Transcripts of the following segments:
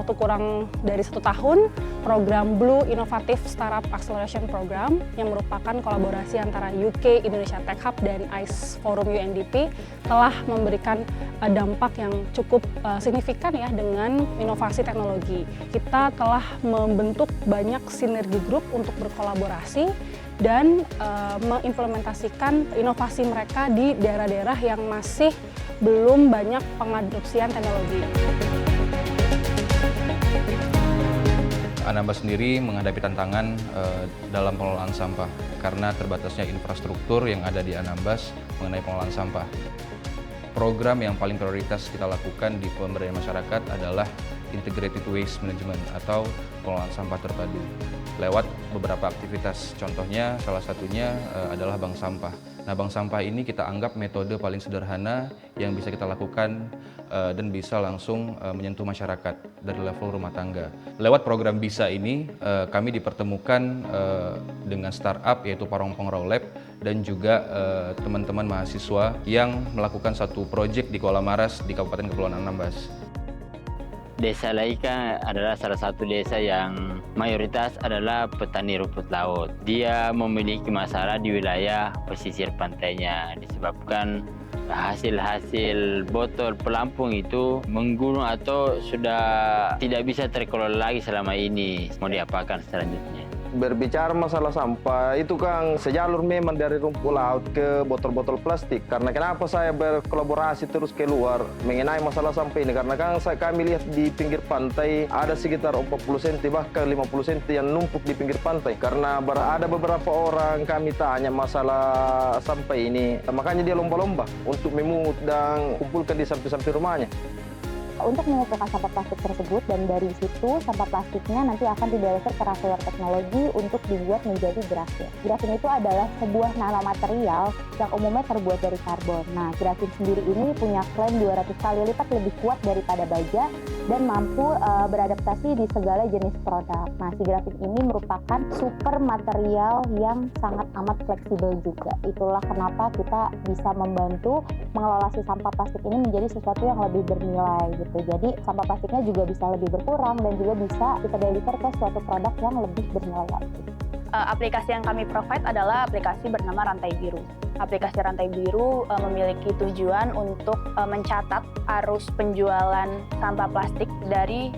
waktu kurang dari 1 tahun, program Blue Innovative Startup Acceleration Program yang merupakan kolaborasi antara UK Indonesia Tech Hub dan ICE Forum UNDP telah memberikan dampak yang cukup signifikan ya dengan inovasi teknologi. Kita telah membentuk banyak sinergi grup untuk berkolaborasi dan mengimplementasikan inovasi mereka di daerah-daerah yang masih belum banyak pengadopsian teknologi. Anambas sendiri menghadapi tantangan dalam pengelolaan sampah karena terbatasnya infrastruktur yang ada di Anambas mengenai pengelolaan sampah. Program yang paling prioritas kita lakukan di pemberdayaan masyarakat adalah Integrated Waste Management atau pengelolaan sampah terpadu. Lewat beberapa aktivitas, contohnya salah satunya adalah bank sampah. Nah, bank sampah ini kita anggap metode paling sederhana yang bisa kita lakukan dan bisa langsung menyentuh masyarakat dari level rumah tangga. Lewat program BISA ini, kami dipertemukan dengan startup yaitu Parong Pongrow Lab dan juga teman-teman mahasiswa yang melakukan satu proyek di Kuala Maras di Kabupaten Kepulauan Anambas. Desa Laika adalah salah satu desa yang mayoritas adalah petani rumput laut. Dia memiliki masalah di wilayah pesisir pantainya disebabkan hasil-hasil botol pelampung itu menggunung atau sudah tidak bisa terkelola lagi selama ini. Mau diapakan selanjutnya? Berbicara masalah sampah, itu kan sejalur memang dari rumput laut ke botol-botol plastik. Karena kenapa saya berkolaborasi terus keluar mengenai masalah sampah ini? Karena kan kami lihat di pinggir pantai ada sekitar 40 cm bahkan 50 cm yang numpuk di pinggir pantai. Karena ada beberapa orang kami tanya masalah sampah ini, makanya dia lomba-lomba untuk memungut dan kumpulkan di samping-samping rumahnya. Untuk mengumpulkan sampah plastik tersebut dan dari situ sampah plastiknya nanti akan dideliver ke reservoir teknologi untuk dibuat menjadi grafin. Grafin itu adalah sebuah nanomaterial yang umumnya terbuat dari karbon. Nah, grafin sendiri ini punya klaim 200 kali lipat lebih kuat daripada baja dan mampu beradaptasi di segala jenis produk. Nah, si grafin ini merupakan super material yang sangat amat fleksibel juga. Itulah kenapa kita bisa membantu mengelola si sampah plastik ini menjadi sesuatu yang lebih bernilai gitu. Jadi sampah plastiknya juga bisa lebih berkurang dan juga bisa kita deliver ke suatu produk yang lebih bernilai lagi. Aplikasi yang kami provide adalah aplikasi bernama Rantai Biru. Aplikasi Rantai Biru memiliki tujuan untuk mencatat arus penjualan sampah plastik dari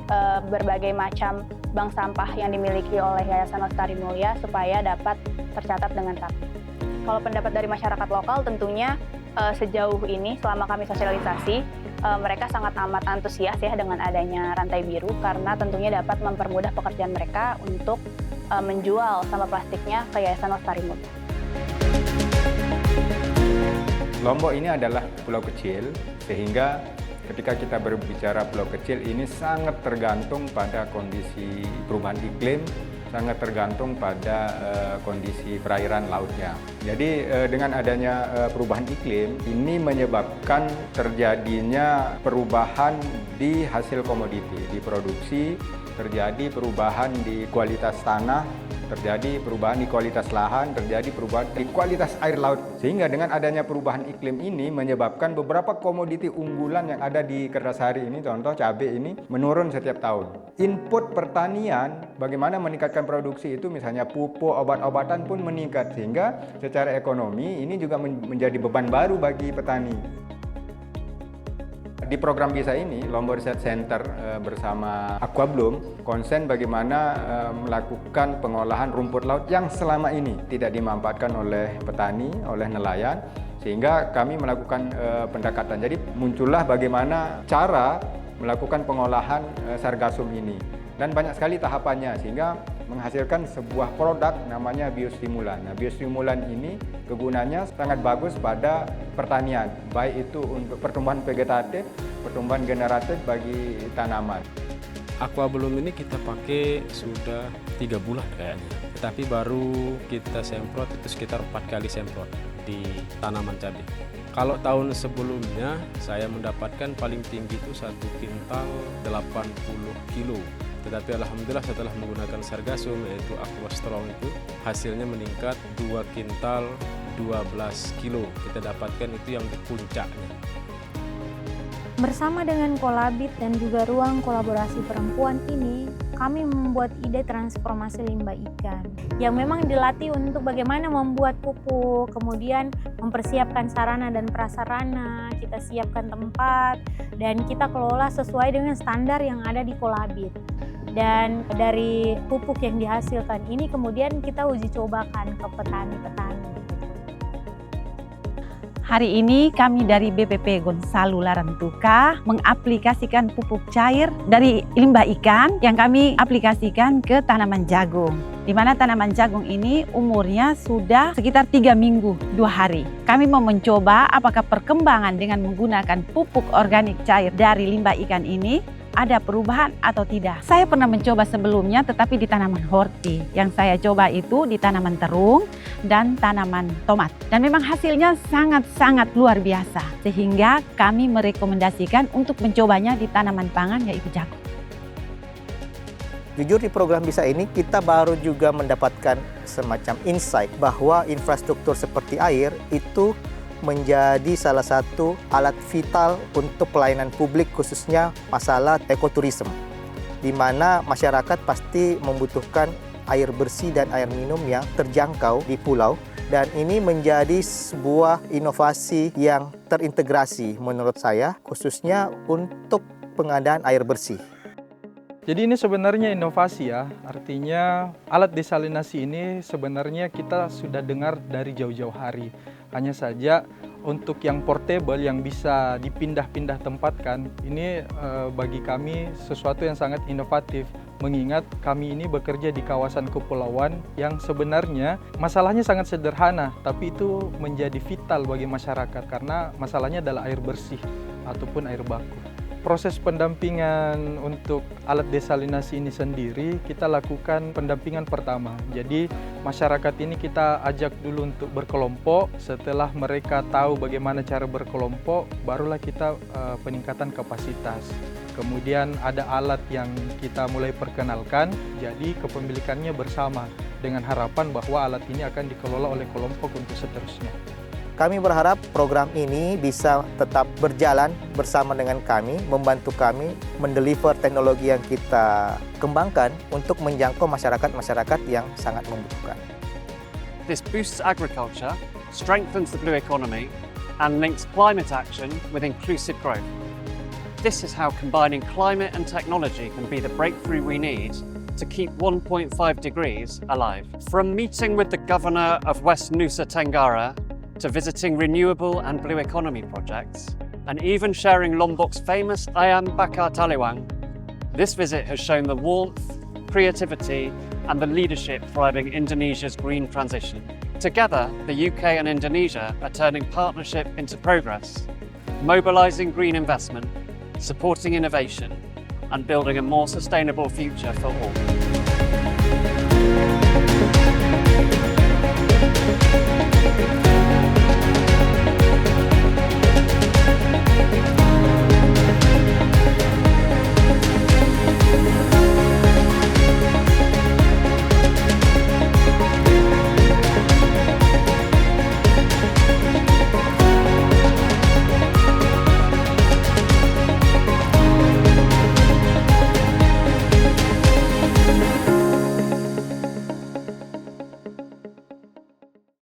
berbagai macam bank sampah yang dimiliki oleh Yayasan Lestari Mulia supaya dapat tercatat dengan rapi. Kalau pendapat dari masyarakat lokal tentunya sejauh ini selama kami sosialisasi mereka sangat amat antusias ya dengan adanya Rantai Biru karena tentunya dapat mempermudah pekerjaan mereka untuk menjual sampah plastiknya ke Yayasan Lestari Mulia. Lombok ini adalah pulau kecil sehingga ketika kita berbicara pulau kecil ini sangat tergantung pada kondisi perubahan iklim, sangat tergantung pada kondisi perairan lautnya. Jadi dengan adanya perubahan iklim ini menyebabkan terjadinya perubahan di hasil komoditi, di produksi, terjadi perubahan di kualitas tanah, terjadi perubahan di kualitas lahan, terjadi perubahan di kualitas air laut. Sehingga dengan adanya perubahan iklim ini menyebabkan beberapa komoditi unggulan yang ada di Kertasari ini, contoh cabai ini, menurun setiap tahun. Input pertanian, bagaimana meningkatkan produksi itu, misalnya pupuk, obat-obatan pun meningkat. Sehingga secara ekonomi ini juga menjadi beban baru bagi petani. Di program BISA ini, Lombok Research Center bersama Aquabloom konsen bagaimana melakukan pengolahan rumput laut yang selama ini tidak dimanfaatkan oleh petani, oleh nelayan, sehingga kami melakukan pendekatan. Jadi muncullah bagaimana cara melakukan pengolahan sargasum ini. Dan banyak sekali tahapannya sehingga menghasilkan sebuah produk namanya biostimulan. Nah, biostimulan ini kegunaannya sangat bagus pada pertanian, baik itu untuk pertumbuhan vegetatif, pertumbuhan generatif bagi tanaman. Aquabloom ini kita pakai sudah 3 bulan kayaknya, tetapi baru kita semprot itu sekitar 4 kali semprot di tanaman cabai. Kalau tahun sebelumnya saya mendapatkan paling tinggi itu 1 kintal 80 kilo. Tetapi alhamdulillah setelah menggunakan sargasum yaitu Aqua Strong itu hasilnya meningkat 2 kintal 12 kilo. Kita dapatkan itu yang di puncaknya. Bersama dengan Kolabit dan juga Ruang Kolaborasi Perempuan ini, kami membuat ide transformasi limbah ikan yang memang dilatih untuk bagaimana membuat pupuk, kemudian mempersiapkan sarana dan prasarana, kita siapkan tempat, dan kita kelola sesuai dengan standar yang ada di Kolabit. Dan dari pupuk yang dihasilkan ini kemudian kita uji cobakan ke petani-petani. Hari ini kami dari BPP Gonsalu Larantuka mengaplikasikan pupuk cair dari limbah ikan yang kami aplikasikan ke tanaman jagung. Di mana tanaman jagung ini umurnya sudah sekitar 3 minggu 2 hari. Kami mau mencoba apakah perkembangan dengan menggunakan pupuk organik cair dari limbah ikan ini ada perubahan atau tidak. Saya pernah mencoba sebelumnya tetapi di tanaman horti. Yang saya coba itu di tanaman terung dan tanaman tomat. Dan memang hasilnya sangat-sangat luar biasa. Sehingga kami merekomendasikan untuk mencobanya di tanaman pangan yaitu jagung. Jujur di program BISA ini kita baru juga mendapatkan semacam insight bahwa infrastruktur seperti air itu menjadi salah satu alat vital untuk pelayanan publik khususnya masalah ekoturisme, di mana masyarakat pasti membutuhkan air bersih dan air minum yang terjangkau di pulau, dan ini menjadi sebuah inovasi yang terintegrasi menurut saya khususnya untuk pengadaan air bersih. Jadi ini sebenarnya inovasi ya, artinya alat desalinasi ini sebenarnya kita sudah dengar dari jauh-jauh hari. Hanya saja untuk yang portable yang bisa dipindah-pindah tempatkan, ini bagi kami sesuatu yang sangat inovatif. Mengingat kami ini bekerja di kawasan kepulauan yang sebenarnya masalahnya sangat sederhana, tapi itu menjadi vital bagi masyarakat karena masalahnya adalah air bersih ataupun air baku. Proses pendampingan untuk alat desalinasi ini sendiri kita lakukan pendampingan pertama. Jadi masyarakat ini kita ajak dulu untuk berkelompok. Setelah mereka tahu bagaimana cara berkelompok, barulah kita peningkatan kapasitas. Kemudian ada alat yang kita mulai perkenalkan, jadi kepemilikannya bersama dengan harapan bahwa alat ini akan dikelola oleh kelompok untuk seterusnya. Kami berharap program ini bisa tetap berjalan bersama dengan kami, membantu kami mendeliver teknologi yang kita kembangkan untuk menjangkau masyarakat-masyarakat yang sangat membutuhkan. This boosts agriculture, strengthens the blue economy, and links climate action with inclusive growth. This is how combining climate and technology can be the breakthrough we need to keep 1.5 degrees alive. From meeting with the governor of West Nusa Tenggara to visiting renewable and blue economy projects, and even sharing Lombok's famous Ayam Bakar Taliwang, this visit has shown the warmth, creativity, and the leadership driving Indonesia's green transition. Together, the UK and Indonesia are turning partnership into progress, mobilizing green investment, supporting innovation, and building a more sustainable future for all.